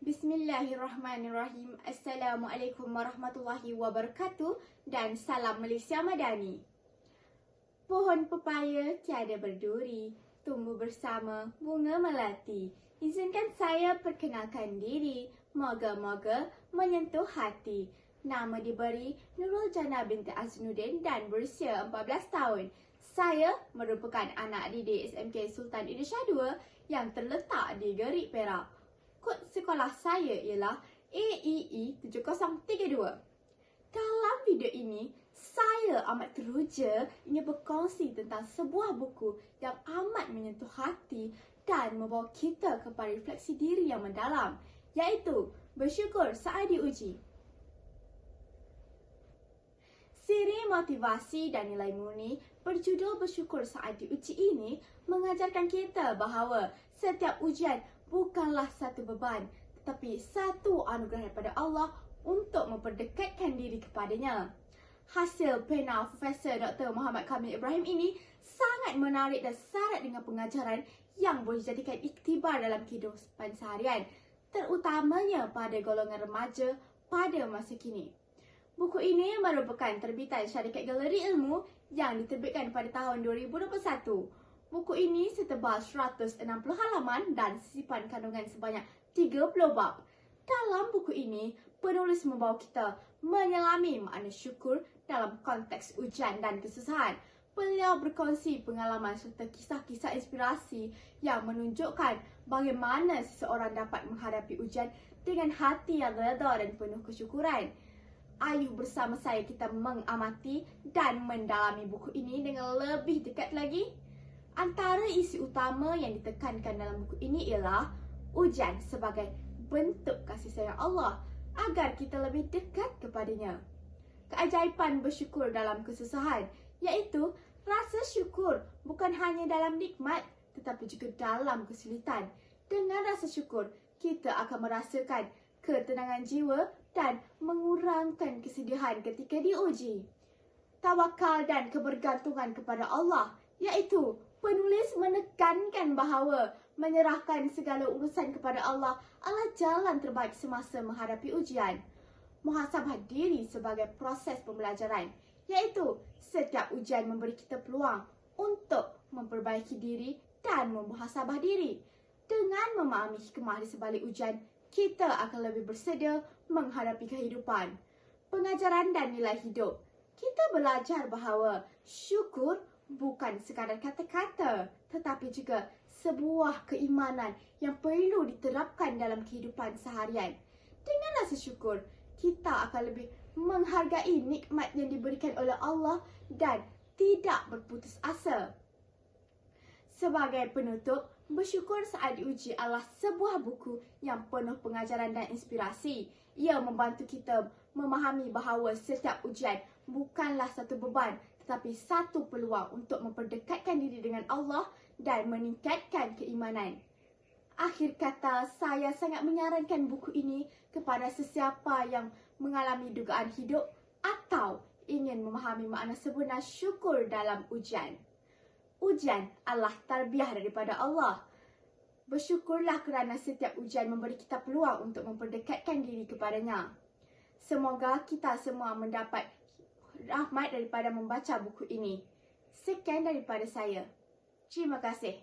Bismillahirrahmanirrahim. Assalamualaikum warahmatullahi wabarakatuh dan salam Malaysia Madani. Pohon pepaya tiada berduri, tumbuh bersama bunga melati. Izinkan saya perkenalkan diri, moga-moga menyentuh hati. Nama diberi Nurul Jannah binti Aznuddin dan berusia 14 tahun. Saya merupakan anak didik SMK Sultan Idris Shah II yang terletak di Gerik, Perak. Kod sekolah saya ialah AEE 7032. Dalam video ini, saya amat teruja ingin berkongsi tentang sebuah buku yang amat menyentuh hati dan membawa kita kepada refleksi diri yang mendalam, iaitu Bersyukur Saat Diuji. Siri motivasi dan nilai murni berjudul Bersyukur Saat Diuji ini mengajarkan kita bahawa setiap ujian bukanlah satu beban, tetapi satu anugerah daripada Allah untuk memperdekatkan diri kepadanya. Hasil pena Profesor Dr. Muhammad Kamil Ibrahim ini sangat menarik dan syarat dengan pengajaran yang boleh dijadikan iktibar dalam kehidupan seharian, terutamanya pada golongan remaja pada masa kini. Buku ini merupakan terbitan syarikat Galeri Ilmu yang diterbitkan pada tahun 2021. Buku ini setebal 160 halaman dan sisipan kandungan sebanyak 30 bab. Dalam buku ini, penulis membawa kita menyelami makna syukur dalam konteks ujian dan kesusahan. Beliau berkongsi pengalaman serta kisah-kisah inspirasi yang menunjukkan bagaimana seseorang dapat menghadapi ujian dengan hati yang redha dan penuh kesyukuran. Ayuh bersama saya kita mengamati dan mendalami buku ini dengan lebih dekat lagi. Antara isi utama yang ditekankan dalam buku ini ialah ujian sebagai bentuk kasih sayang Allah agar kita lebih dekat kepadanya. Keajaiban bersyukur dalam kesusahan, iaitu rasa syukur bukan hanya dalam nikmat tetapi juga dalam kesulitan. Dengan rasa syukur, kita akan merasakan ketenangan jiwa dan mengurangkan kesedihan ketika diuji. Tawakal dan kebergantungan kepada Allah, iaitu penulis menekankan bahawa menyerahkan segala urusan kepada Allah adalah jalan terbaik semasa menghadapi ujian. Muhasabah diri sebagai proses pembelajaran, iaitu setiap ujian memberi kita peluang untuk memperbaiki diri dan memuhasabah diri. Dengan memahami hikmah di sebalik ujian, kita akan lebih bersedia menghadapi kehidupan. Pengajaran dan nilai hidup. Kita belajar bahawa syukur bukan sekadar kata-kata, tetapi juga sebuah keimanan yang perlu diterapkan dalam kehidupan seharian. Dengan rasa syukur, kita akan lebih menghargai nikmat yang diberikan oleh Allah dan tidak berputus asa. Sebagai penutup, Bersyukur Saat Diuji adalah sebuah buku yang penuh pengajaran dan inspirasi. Ia membantu kita memahami bahawa setiap ujian bukanlah satu beban, tetapi satu peluang untuk memperdekatkan diri dengan Allah dan meningkatkan keimanan. Akhir kata, saya sangat menyarankan buku ini kepada sesiapa yang mengalami dugaan hidup atau ingin memahami makna sebenar syukur dalam ujian. Ujian adalah tarbiyah daripada Allah. Bersyukurlah kerana setiap ujian memberi kita peluang untuk memperdekatkan diri kepadanya. Semoga kita semua mendapat rahmat daripada membaca buku ini. Sekian daripada saya. Terima kasih.